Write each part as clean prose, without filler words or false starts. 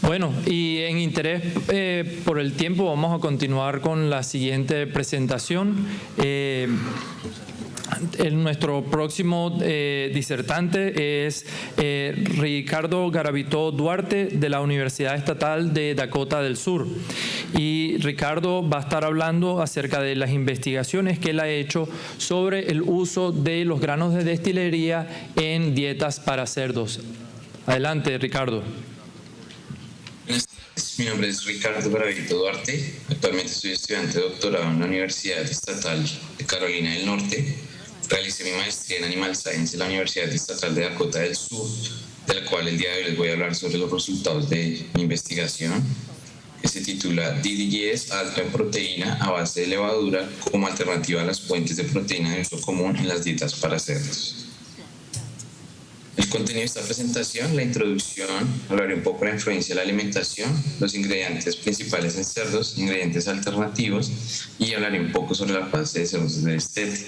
Bueno, y en interés por el tiempo vamos a continuar con la siguiente presentación. Nuestro próximo disertante es Ricardo Garavito Duarte de la Universidad Estatal de Dakota del Sur. Y Ricardo va a estar hablando acerca de las investigaciones que él ha hecho sobre el uso de los granos de destilería en dietas para cerdos. Adelante, Ricardo. Mi nombre es Ricardo Garavito Duarte. Actualmente soy estudiante de doctorado en la Universidad Estatal de Carolina del Norte. Realicé mi maestría en Animal Science en la Universidad Estatal de Dakota del Sur, de la cual el día de hoy les voy a hablar sobre los resultados de mi investigación, que se titula DDGS alto en proteína a base de levadura como alternativa a las fuentes de proteína de uso común en las dietas para cerdos. El contenido de esta presentación, la introducción, hablaré un poco de la influencia de la alimentación, los ingredientes principales en cerdos, ingredientes alternativos, y hablaré un poco sobre la fase de cerdos de destete.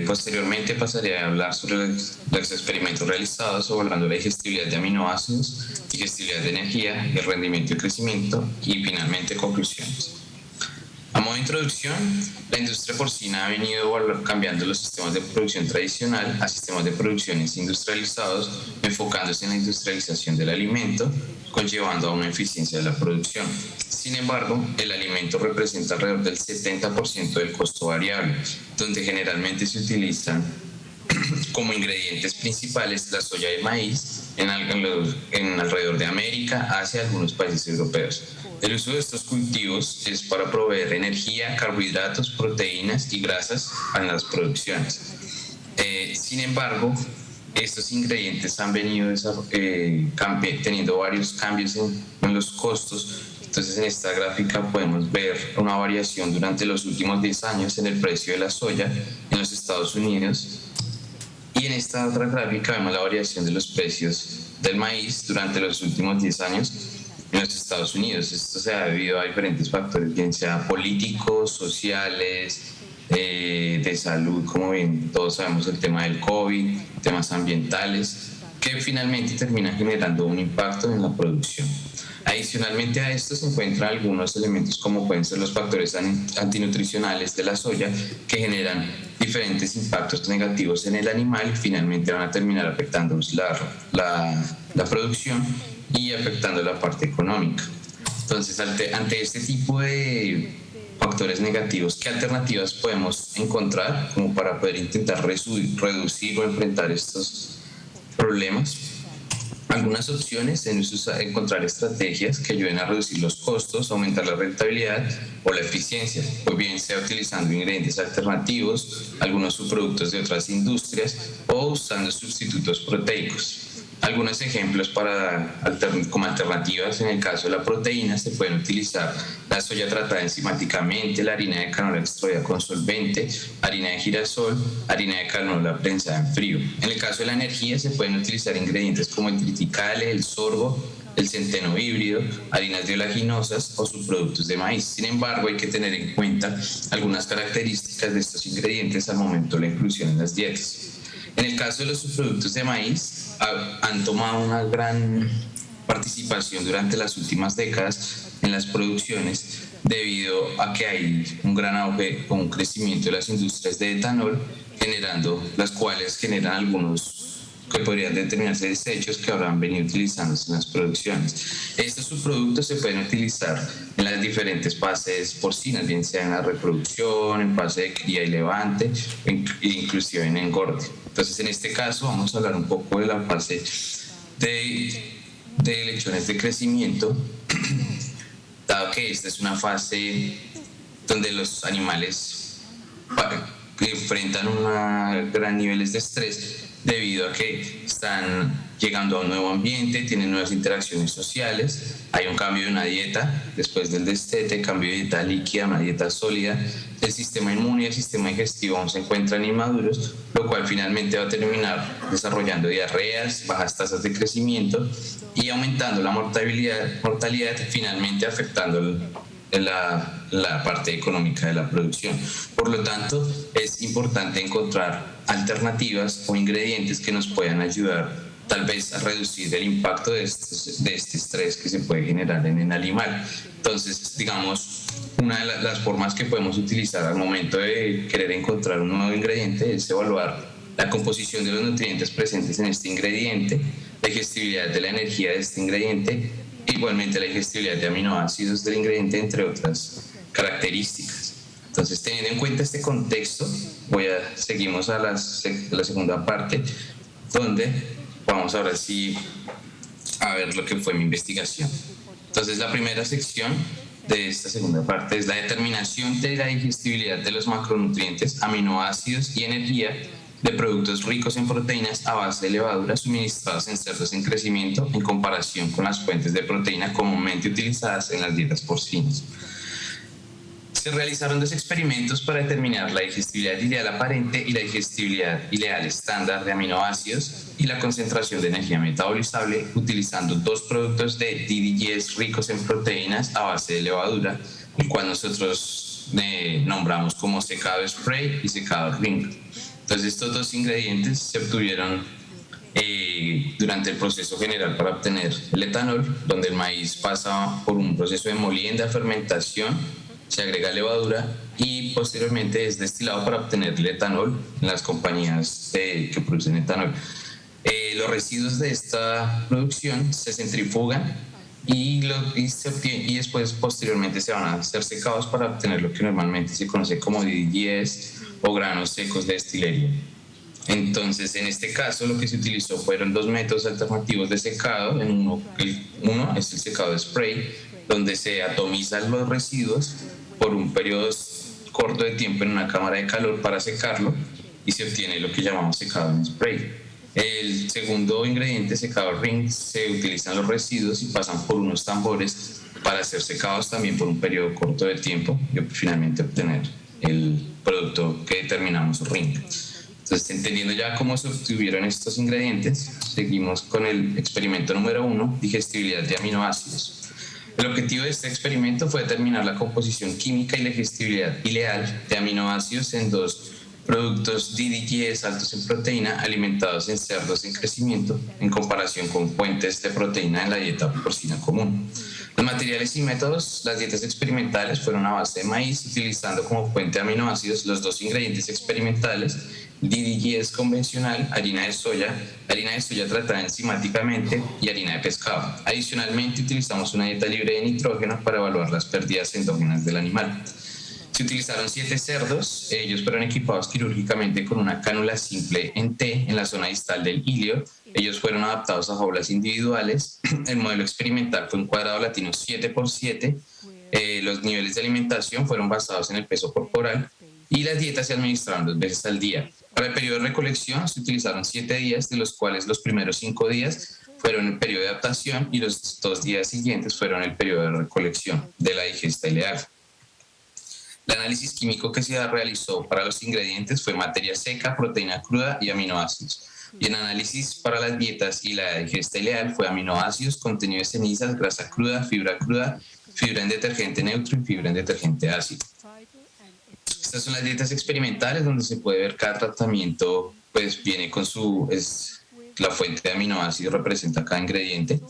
Posteriormente pasaré a hablar sobre los experimentos realizados, hablando de la digestibilidad de aminoácidos, digestibilidad de energía, el rendimiento y crecimiento, y finalmente conclusiones. A modo de introducción, la industria porcina ha venido cambiando los sistemas de producción tradicional a sistemas de producciones industrializados, enfocándose en la industrialización del alimento, conllevando a una eficiencia de la producción. Sin embargo, el alimento representa alrededor del 70% del costo variable, donde generalmente se utilizan como ingredientes principales la soya y el maíz en alrededor de América, Asia y algunos países europeos. El uso de estos cultivos es para proveer energía, carbohidratos, proteínas y grasas a las producciones. Sin embargo, estos ingredientes han venido teniendo varios cambios en los costos. Entonces, en esta gráfica podemos ver una variación durante los últimos 10 años en el precio de la soya en los Estados Unidos. Y en esta otra gráfica vemos la variación de los precios del maíz durante los últimos 10 años en los Estados Unidos. Esto se ha debido a diferentes factores, bien sea políticos, sociales, de salud, como bien todos sabemos, el tema del COVID, temas ambientales, que finalmente terminan generando un impacto en la producción. Adicionalmente a esto se encuentran algunos elementos como pueden ser los factores antinutricionales de la soya, que generan diferentes impactos negativos en el animal y finalmente van a terminar afectando la producción y afectando la parte económica. Entonces, ante este tipo de factores negativos, ¿qué alternativas podemos encontrar como para poder intentar reducir o enfrentar estos problemas? Algunas opciones en encontrar estrategias que ayuden a reducir los costos, aumentar la rentabilidad o la eficiencia, pues bien sea utilizando ingredientes alternativos, algunos subproductos de otras industrias o usando sustitutos proteicos. Algunos ejemplos como alternativas en el caso de la proteína se pueden utilizar la soya tratada enzimáticamente, la harina de canola extraída con solvente, harina de girasol, harina de canola prensada en frío. En el caso de la energía se pueden utilizar ingredientes como el triticale, el sorgo, el centeno híbrido, harinas de oleaginosas o subproductos de maíz. Sin embargo, hay que tener en cuenta algunas características de estos ingredientes al momento de la inclusión en las dietas. En el caso de los subproductos de maíz, han tomado una gran participación durante las últimas décadas en las producciones debido a que hay un gran auge o un crecimiento de las industrias de etanol, las cuales generan algunos que podrían determinarse desechos que habrán venido utilizándose en las producciones. Estos subproductos se pueden utilizar en las diferentes fases porcinas, bien sea en la reproducción, en fase de cría y levante, inclusive en engorde. Entonces, en este caso vamos a hablar un poco de la fase de lechones de crecimiento, dado que esta es una fase donde los animales enfrentan gran niveles de estrés debido a que están llegando a un nuevo ambiente, tienen nuevas interacciones sociales, hay un cambio de una dieta después del destete, cambio de dieta líquida a una dieta sólida, el sistema inmune y el sistema digestivo aún se encuentran inmaduros, lo cual finalmente va a terminar desarrollando diarreas, bajas tasas de crecimiento y aumentando la mortalidad, finalmente afectando la parte económica de la producción. Por lo tanto, es importante encontrar alternativas o ingredientes que nos puedan ayudar tal vez a reducir el impacto de este estrés que se puede generar en el animal. Entonces, digamos, una de las formas que podemos utilizar al momento de querer encontrar un nuevo ingrediente es evaluar la composición de los nutrientes presentes en este ingrediente, la digestibilidad de la energía de este ingrediente, e igualmente la digestibilidad de aminoácidos del ingrediente, entre otras características. Entonces, teniendo en cuenta este contexto, seguimos a la segunda parte, donde vamos ahora sí a ver lo que fue mi investigación. Entonces, la primera sección de esta segunda parte es la determinación de la digestibilidad de los macronutrientes, aminoácidos y energía de productos ricos en proteínas a base de levadura suministrados en cerdos en crecimiento en comparación con las fuentes de proteína comúnmente utilizadas en las dietas porcinas. Se realizaron 2 experimentos para determinar la digestibilidad ideal aparente y la digestibilidad ideal estándar de aminoácidos y la concentración de energía metabolizable utilizando 2 productos de DDGs ricos en proteínas a base de levadura, el cual nosotros nombramos como secado spray y secado ring. Entonces, estos 2 ingredientes se obtuvieron durante el proceso general para obtener el etanol, donde el maíz pasa por un proceso de molienda, fermentación, se agrega levadura y posteriormente es destilado para obtener el etanol en las compañías que producen etanol. Los residuos de esta producción se centrifugan y después posteriormente se van a ser secados para obtener lo que normalmente se conoce como DDGs o granos secos de destilería. Entonces, en este caso, lo que se utilizó fueron 2 métodos alternativos de secado. Uno es el secado de spray, donde se atomizan los residuos por un periodo corto de tiempo en una cámara de calor para secarlo y se obtiene lo que llamamos secado en spray. El segundo ingrediente, secado ring, se utilizan los residuos y pasan por unos tambores para ser secados también por un periodo corto de tiempo y finalmente obtener el producto que determinamos ring. Entonces, entendiendo ya cómo se obtuvieron estos ingredientes, seguimos con el experimento número 1, digestibilidad de aminoácidos. El objetivo de este experimento fue determinar la composición química y la digestibilidad ideal de aminoácidos en 2 productos DDGs altos en proteína alimentados en cerdos en crecimiento en comparación con fuentes de proteína en la dieta porcina común. Los materiales y métodos, las dietas experimentales fueron a base de maíz, utilizando como fuente de aminoácidos los 2 ingredientes experimentales, DDGs convencional, harina de soya tratada enzimáticamente y harina de pescado. Adicionalmente, utilizamos una dieta libre de nitrógeno para evaluar las pérdidas endógenas del animal. Se utilizaron 7 cerdos, ellos fueron equipados quirúrgicamente con una cánula simple en T en la zona distal del ilio. Ellos fueron adaptados a jaulas individuales. El modelo experimental fue un cuadrado latino 7x7. Los niveles de alimentación fueron basados en el peso corporal y las dietas se administraron 2 veces al día. Para el periodo de recolección se utilizaron 7 días, de los cuales los primeros 5 días fueron el periodo de adaptación y los 2 días siguientes fueron el periodo de recolección de la digesta ideal. El análisis químico que se realizó para los ingredientes fue materia seca, proteína cruda y aminoácidos. Y el análisis para las dietas y la digesta ideal fue aminoácidos, contenido de cenizas, grasa cruda, fibra en detergente neutro y fibra en detergente ácido. Estas son las dietas experimentales donde se puede ver cada tratamiento, pues viene con la fuente de aminoácidos representa cada ingrediente.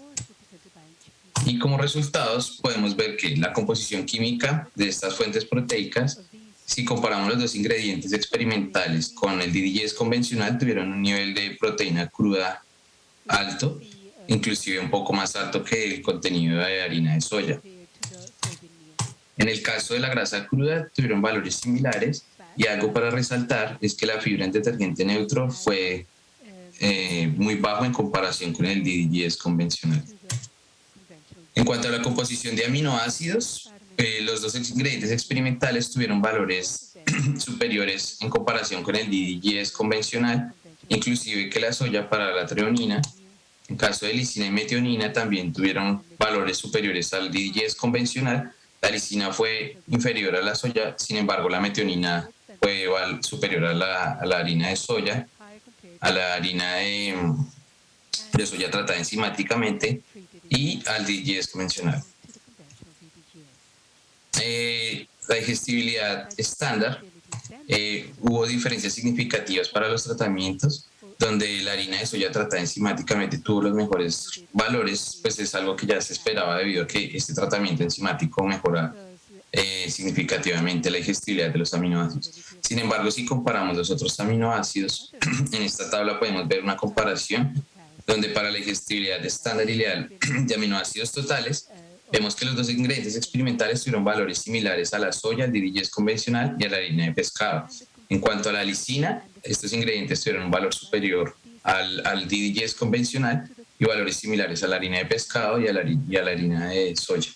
Y como resultados podemos ver que la composición química de estas fuentes proteicas, si comparamos los 2 ingredientes experimentales con el DDGs convencional, tuvieron un nivel de proteína cruda alto, inclusive un poco más alto que el contenido de harina de soya. En el caso de la grasa cruda tuvieron valores similares y algo para resaltar es que la fibra en detergente neutro fue muy bajo en comparación con el DDGs convencional. En cuanto a la composición de aminoácidos, los 2 ingredientes experimentales tuvieron valores superiores en comparación con el DDGs convencional, inclusive que la soya para la treonina. En caso de lisina y metionina también tuvieron valores superiores al DDGs convencional. La lisina fue inferior a la soya, sin embargo la metionina fue superior a la harina de soya, a la harina de soya tratada enzimáticamente y al DDGs convencional. La digestibilidad estándar, hubo diferencias significativas para los tratamientos. donde la harina de soya tratada enzimáticamente tuvo los mejores valores, pues es algo que ya se esperaba debido a que este tratamiento enzimático mejora significativamente la digestibilidad de los aminoácidos. Sin embargo, si comparamos los otros aminoácidos, en esta tabla podemos ver una comparación donde para la digestibilidad estándar ideal de aminoácidos totales, vemos que los dos ingredientes experimentales tuvieron valores similares a la soya, al DDGS convencional y a la harina de pescado. En cuanto a la lisina, estos ingredientes tuvieron un valor superior al DDGS convencional y valores similares a la harina de pescado y a la harina de soya.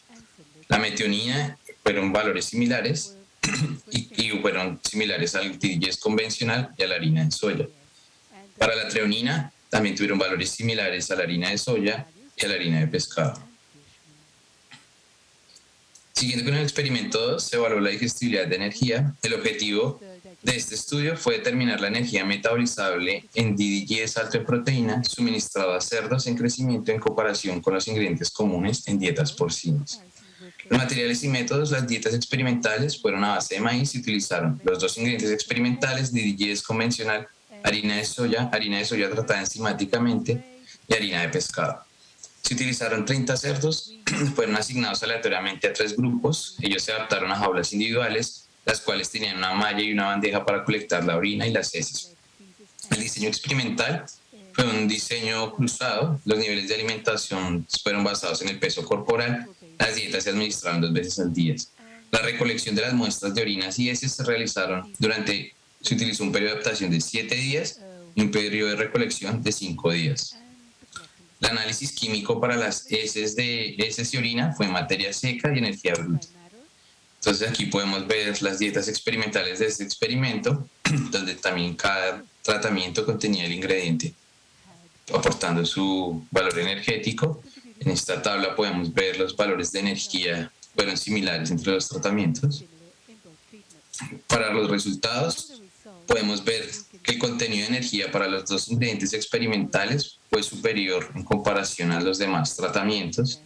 La metionina fueron valores similares y fueron similares al DDGS convencional y a la harina de soya. Para la treonina, también tuvieron valores similares a la harina de soya y a la harina de pescado. Siguiendo con el experimento 2, se evaluó la digestibilidad de energía. El objetivo de este estudio fue determinar la energía metabolizable en DDGS alto en proteína suministrado a cerdos en crecimiento en comparación con los ingredientes comunes en dietas porcinas. Los materiales y métodos, las dietas experimentales fueron a base de maíz y utilizaron los dos ingredientes experimentales, DDGS convencional, harina de soya tratada enzimáticamente y harina de pescado. Se utilizaron 30 cerdos, fueron asignados aleatoriamente a 3 grupos. Ellos se adaptaron a jaulas individuales, las cuales tenían una malla y una bandeja para colectar la orina y las heces. El diseño experimental fue un diseño cruzado. Los niveles de alimentación fueron basados en el peso corporal. Las dietas se administraron 2 veces al día. La recolección de las muestras de orinas y heces se realizaron se utilizó un periodo de adaptación de 7 días y un periodo de recolección de 5 días. El análisis químico para las heces y orina fue materia seca y energía bruta. Entonces aquí podemos ver las dietas experimentales de este experimento, donde también cada tratamiento contenía el ingrediente, aportando su valor energético. En esta tabla podemos ver los valores de energía fueron similares entre los tratamientos. Para los resultados, podemos ver que el contenido de energía para los dos ingredientes experimentales fue superior en comparación a los demás tratamientos.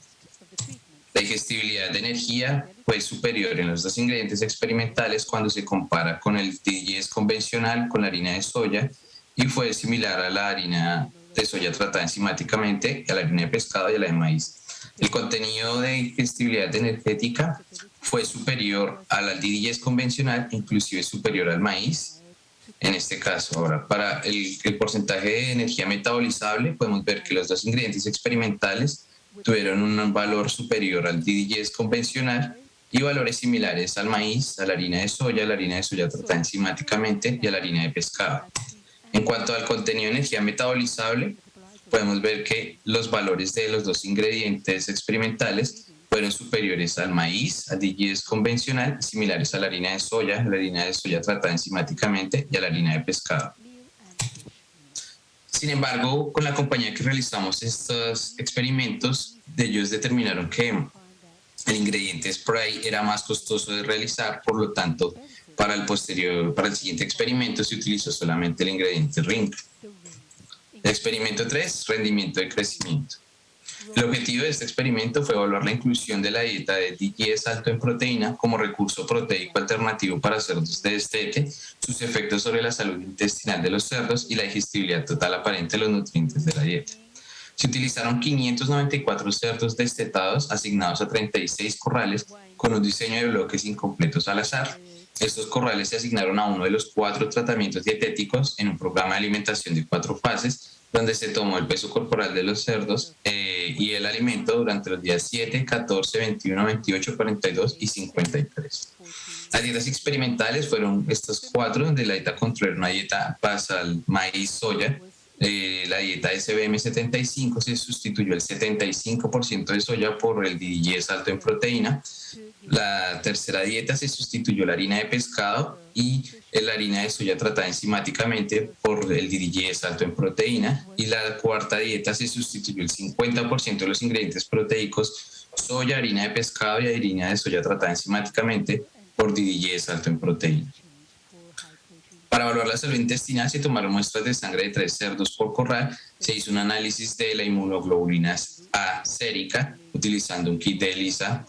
La digestibilidad de energía fue superior en los dos ingredientes experimentales cuando se compara con el DDGS convencional, con la harina de soya, y fue similar a la harina de soya tratada enzimáticamente, a la harina de pescado y a la de maíz. El contenido de digestibilidad energética fue superior al DDGS convencional, inclusive superior al maíz. En este caso, ahora, para el porcentaje de energía metabolizable, podemos ver que los dos ingredientes experimentales tuvieron un valor superior al DDGS convencional y valores similares al maíz, a la harina de soya tratada enzimáticamente y a la harina de pescado. En cuanto al contenido de energía metabolizable, podemos ver que los valores de los dos ingredientes experimentales fueron superiores al maíz, al DDGS convencional, similares a la harina de soya tratada enzimáticamente y a la harina de pescado. Sin embargo, con la compañía que realizamos estos experimentos, ellos determinaron que el ingrediente spray era más costoso de realizar, por lo tanto, para el siguiente experimento se utilizó solamente el ingrediente ring. El experimento 3, rendimiento de crecimiento. El objetivo de este experimento fue evaluar la inclusión de la dieta de DDGS alto en proteína como recurso proteico alternativo para cerdos de destete, sus efectos sobre la salud intestinal de los cerdos y la digestibilidad total aparente de los nutrientes de la dieta. Se utilizaron 594 cerdos destetados asignados a 36 corrales con un diseño de bloques incompletos al azar. Estos corrales se asignaron a uno de los 4 tratamientos dietéticos en un programa de alimentación de 4 fases, donde se tomó el peso corporal de los cerdos y el alimento durante los días 7, 14, 21, 28, 42 y 53. Las dietas experimentales fueron estas 4, donde la dieta control era una dieta basal maíz-soya. La dieta SBM75 se sustituyó el 75% de soya por el DDGS alto en proteína. La tercera dieta se sustituyó la harina de pescado y la harina de soya tratada enzimáticamente por el DDGS alto en proteína. Y la cuarta dieta se sustituyó el 50% de los ingredientes proteicos, soya, harina de pescado y harina de soya tratada enzimáticamente por DDGS alto en proteína. Para evaluar la salud intestinal se tomaron muestras de sangre de 3 cerdos por corral, se hizo un análisis de la inmunoglobulina A sérica utilizando un kit de ELISA.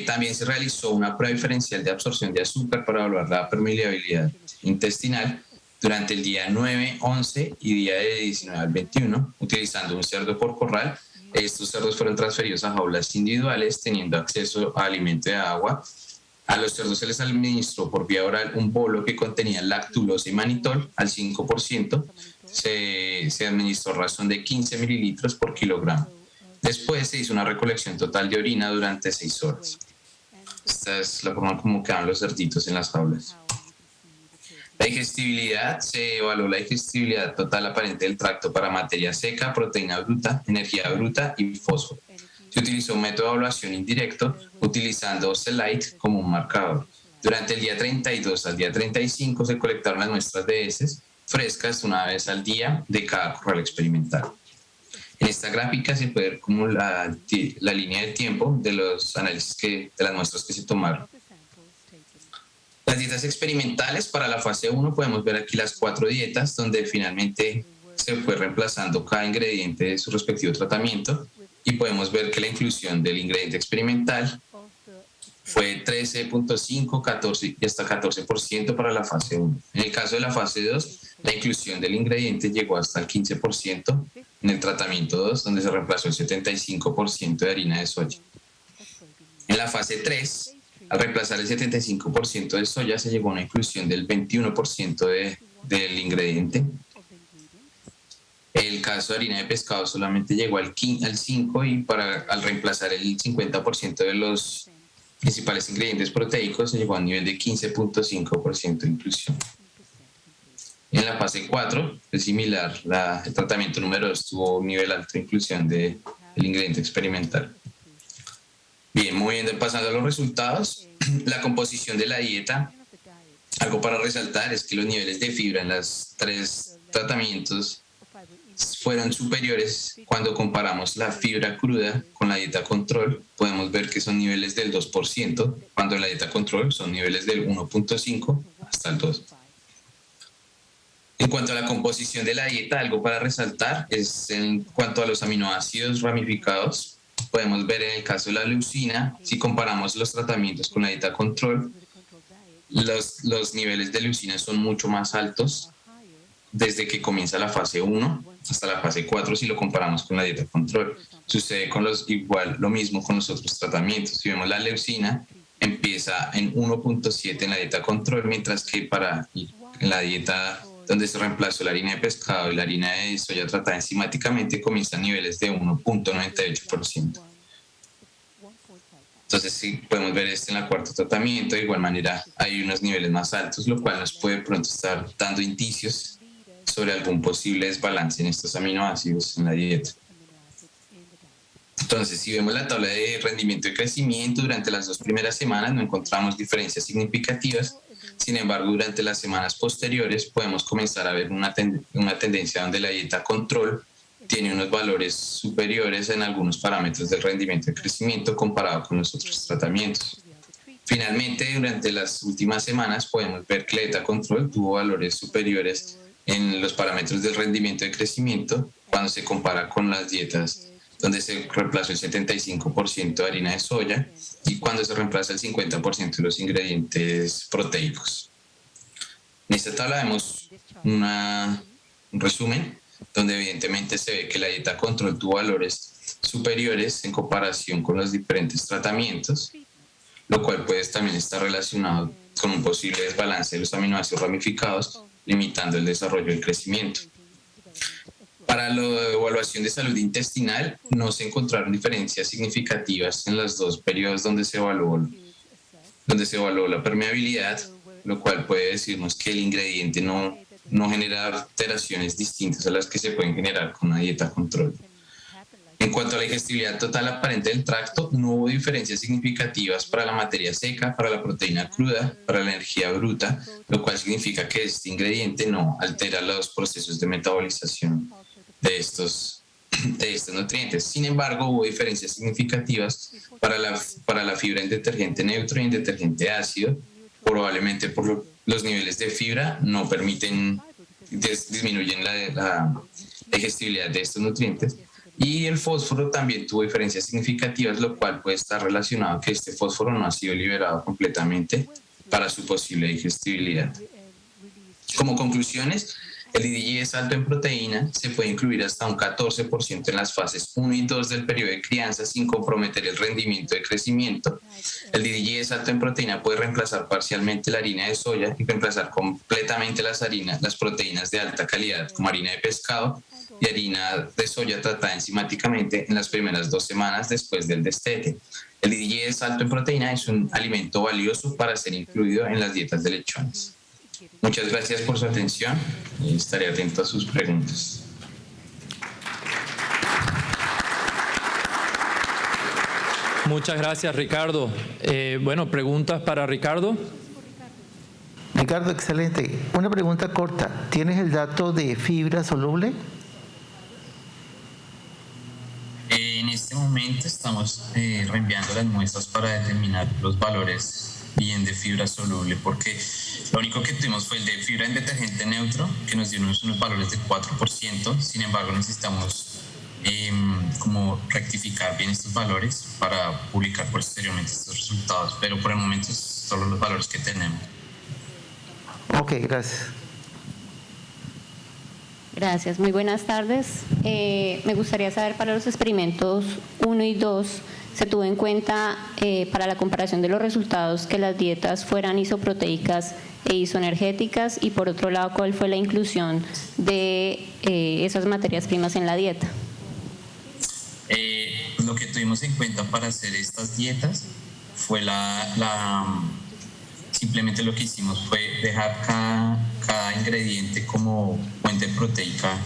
También se realizó una prueba diferencial de absorción de azúcar para evaluar la permeabilidad intestinal durante el día 9, 11 y día de 19 al 21, utilizando un cerdo por corral. Estos cerdos fueron transferidos a jaulas individuales, teniendo acceso a alimento y agua. A los cerdos se les administró por vía oral un bolo que contenía lactulosa y manitol al 5%. Se administró razón de 15 mililitros por kilogramo. Después se hizo una recolección total de orina durante 6 horas. Esta es la forma como quedan los cerditos en las jaulas. La digestibilidad, se evaluó la digestibilidad total aparente del tracto para materia seca, proteína bruta, energía bruta y fósforo. Se utilizó un método de evaluación indirecto utilizando Ocelite como un marcador. Durante el día 32 al día 35 se colectaron las muestras de heces frescas una vez al día de cada corral experimental. En esta gráfica se puede ver como la línea de tiempo de los análisis de las muestras que se tomaron. Las dietas experimentales para la fase 1 podemos ver aquí las 4 dietas donde finalmente se fue reemplazando cada ingrediente de su respectivo tratamiento y podemos ver que la inclusión del ingrediente experimental fue 13.5, 14 y hasta 14% para la fase 1. En el caso de la fase 2, la inclusión del ingrediente llegó hasta el 15% en el tratamiento 2, donde se reemplazó el 75% de harina de soya. En la fase 3, al reemplazar el 75% de soya, se llegó a una inclusión del 21% del ingrediente. El caso de harina de pescado solamente llegó al 5% y al reemplazar el 50% de los principales ingredientes proteicos se llegó a un nivel de 15.5% de inclusión. En la fase 4 es similar, el tratamiento número 2 tuvo un nivel alto de inclusión del ingrediente experimental. Bien, muy bien, pasando a los resultados, la composición de la dieta, algo para resaltar es que los niveles de fibra en los 3 tratamientos fueron superiores cuando comparamos la fibra cruda con la dieta control. Podemos ver que son niveles del 2%, cuando en la dieta control son niveles del 1.5 hasta el 2%. En cuanto a la composición de la dieta, algo para resaltar es en cuanto a los aminoácidos ramificados. Podemos ver en el caso de la leucina, si comparamos los tratamientos con la dieta control, los niveles de leucina son mucho más altos desde que comienza la fase 1 hasta la fase 4 si lo comparamos con la dieta control. Sucede igual lo mismo con los otros tratamientos. Si vemos la leucina, empieza en 1.7 en la dieta control, mientras que en la dieta donde se reemplazó la harina de pescado y la harina de soya tratada enzimáticamente, comienzan niveles de 1.98%. Entonces, sí, podemos ver en el cuarto tratamiento. De igual manera, hay unos niveles más altos, lo cual nos puede pronto estar dando indicios sobre algún posible desbalance en estos aminoácidos en la dieta. Entonces, si vemos la tabla de rendimiento y crecimiento, durante las 2 primeras semanas no encontramos diferencias significativas. Sin embargo, durante las semanas posteriores podemos comenzar a ver una tendencia donde la dieta control tiene unos valores superiores en algunos parámetros del rendimiento y crecimiento comparado con los otros tratamientos. Finalmente, durante las últimas semanas podemos ver que la dieta control tuvo valores superiores en los parámetros del rendimiento y crecimiento cuando se compara con las dietas donde se reemplazó el 75% de harina de soya y cuando se reemplaza el 50% de los ingredientes proteicos. En esta tabla vemos un resumen donde evidentemente se ve que la dieta control tuvo valores superiores en comparación con los diferentes tratamientos, lo cual puede también estar relacionado con un posible desbalance de los aminoácidos ramificados, limitando el desarrollo y el crecimiento. Para la evaluación de salud intestinal no se encontraron diferencias significativas en los 2 periodos donde se evaluó la permeabilidad, lo cual puede decirnos que el ingrediente no genera alteraciones distintas a las que se pueden generar con una dieta control. En cuanto a la digestibilidad total aparente del tracto, no hubo diferencias significativas para la materia seca, para la proteína cruda, para la energía bruta, lo cual significa que este ingrediente no altera los procesos de metabolización de estos nutrientes. Sin embargo, hubo diferencias significativas para la fibra en detergente neutro y en detergente ácido, probablemente por los niveles de fibra no permiten, disminuyen la digestibilidad de estos nutrientes. Y el fósforo también tuvo diferencias significativas, lo cual puede estar relacionado a que este fósforo no ha sido liberado completamente para su posible digestibilidad. Como conclusiones, el DDGS alto en proteína se puede incluir hasta un 14% en las fases 1 y 2 del periodo de crianza sin comprometer el rendimiento de crecimiento. El DDGS alto en proteína puede reemplazar parcialmente la harina de soya y reemplazar completamente las proteínas de alta calidad como harina de pescado y harina de soya tratada enzimáticamente en las primeras 2 semanas después del destete. El DDGS alto en proteína es un alimento valioso para ser incluido en las dietas de lechones. Muchas gracias por su atención y estaré atento a sus preguntas. Muchas gracias, Ricardo. Bueno, preguntas para Ricardo. Ricardo, excelente. Una pregunta corta. ¿Tienes el dato de fibra soluble? En este momento estamos reenviando las muestras para determinar los valores bien de fibra soluble, porque lo único que tuvimos fue el de fibra en detergente neutro, que nos dio unos valores de 4%. Sin embargo, necesitamos como rectificar bien estos valores para publicar posteriormente estos resultados, pero por el momento son solo los valores que tenemos. Ok, gracias. Gracias, muy buenas tardes. Me gustaría saber, para los experimentos 1 y 2, ¿se tuvo en cuenta para la comparación de los resultados que las dietas fueran isoproteicas e isoenergéticas? Y por otro lado, ¿cuál fue la inclusión de esas materias primas en la dieta? Lo que tuvimos en cuenta para hacer estas dietas fue simplemente lo que hicimos fue dejar cada ingrediente como fuente proteica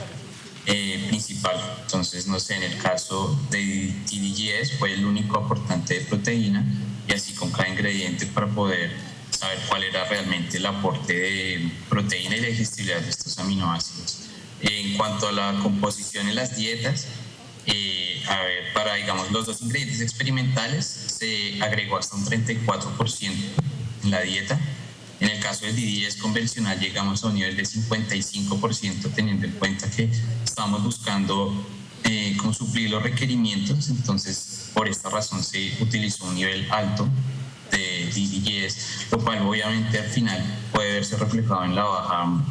principal. Entonces, no sé, en el caso de DDGS fue el único aportante de proteína, y así con cada ingrediente para poder saber cuál era realmente el aporte de proteína y la digestibilidad de estos aminoácidos. En cuanto a la composición en las dietas, para, digamos, los 2 ingredientes experimentales se agregó hasta un 34% en la dieta. En el caso del DDGS convencional llegamos a un nivel de 55%, teniendo en cuenta que estábamos buscando cómo suplir los requerimientos. Entonces, por esta razón se utilizó un nivel alto de DDGS, lo cual obviamente al final puede verse reflejado en la baja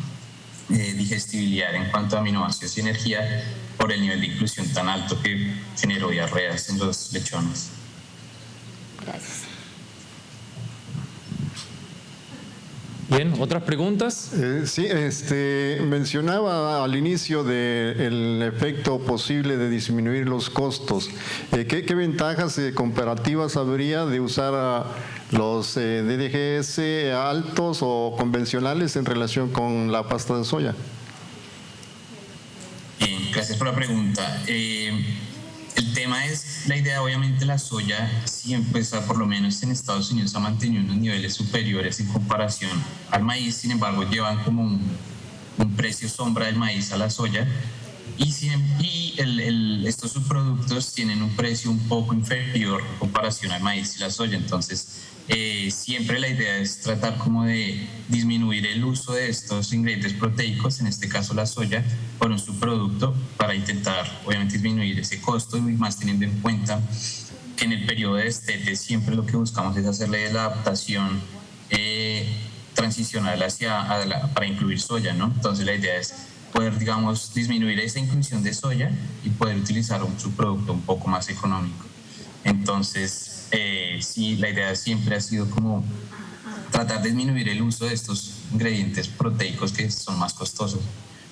digestibilidad en cuanto a aminoácidos y energía por el nivel de inclusión tan alto que generó diarreas en los lechones. Gracias. Bien, ¿otras preguntas? Sí, mencionaba al inicio del efecto posible de disminuir los costos. ¿Qué ventajas comparativas habría de usar los DDGS altos o convencionales en relación con la pasta de soya? Gracias por la pregunta. El tema es, la idea obviamente la soya siempre, por lo menos en Estados Unidos, ha mantenido unos niveles superiores en comparación al maíz. Sin embargo, llevan como un precio sombra del maíz a la soya, y estos subproductos tienen un precio un poco inferior en comparación al maíz y la soya. Entonces, siempre la idea es tratar como de disminuir el uso de estos ingredientes proteicos, en este caso la soya, por un subproducto, para intentar obviamente disminuir ese costo, y más teniendo en cuenta que en el periodo de destete siempre lo que buscamos es hacerle la adaptación transicional para incluir soya, ¿no? Entonces la idea es poder, digamos, disminuir esa inclusión de soya y poder utilizar un subproducto un poco más económico. Entonces, sí, la idea siempre ha sido como tratar de disminuir el uso de estos ingredientes proteicos que son más costosos,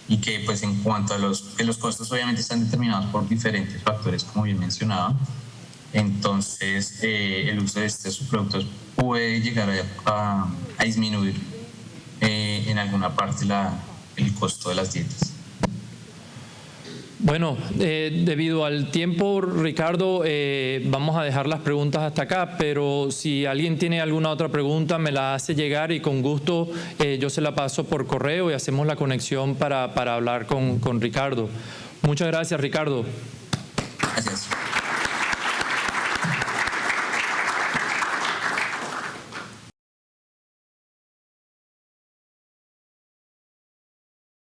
y que, pues, en cuanto a los costos obviamente están determinados por diferentes factores, como bien mencionaba. Entonces, el uso de estos subproductos puede llegar a disminuir en alguna parte el costo de las dietas. Bueno, debido al tiempo, Ricardo, vamos a dejar las preguntas hasta acá, pero si alguien tiene alguna otra pregunta me la hace llegar, y con gusto yo se la paso por correo y hacemos la conexión para hablar con Ricardo. Muchas gracias, Ricardo. Gracias.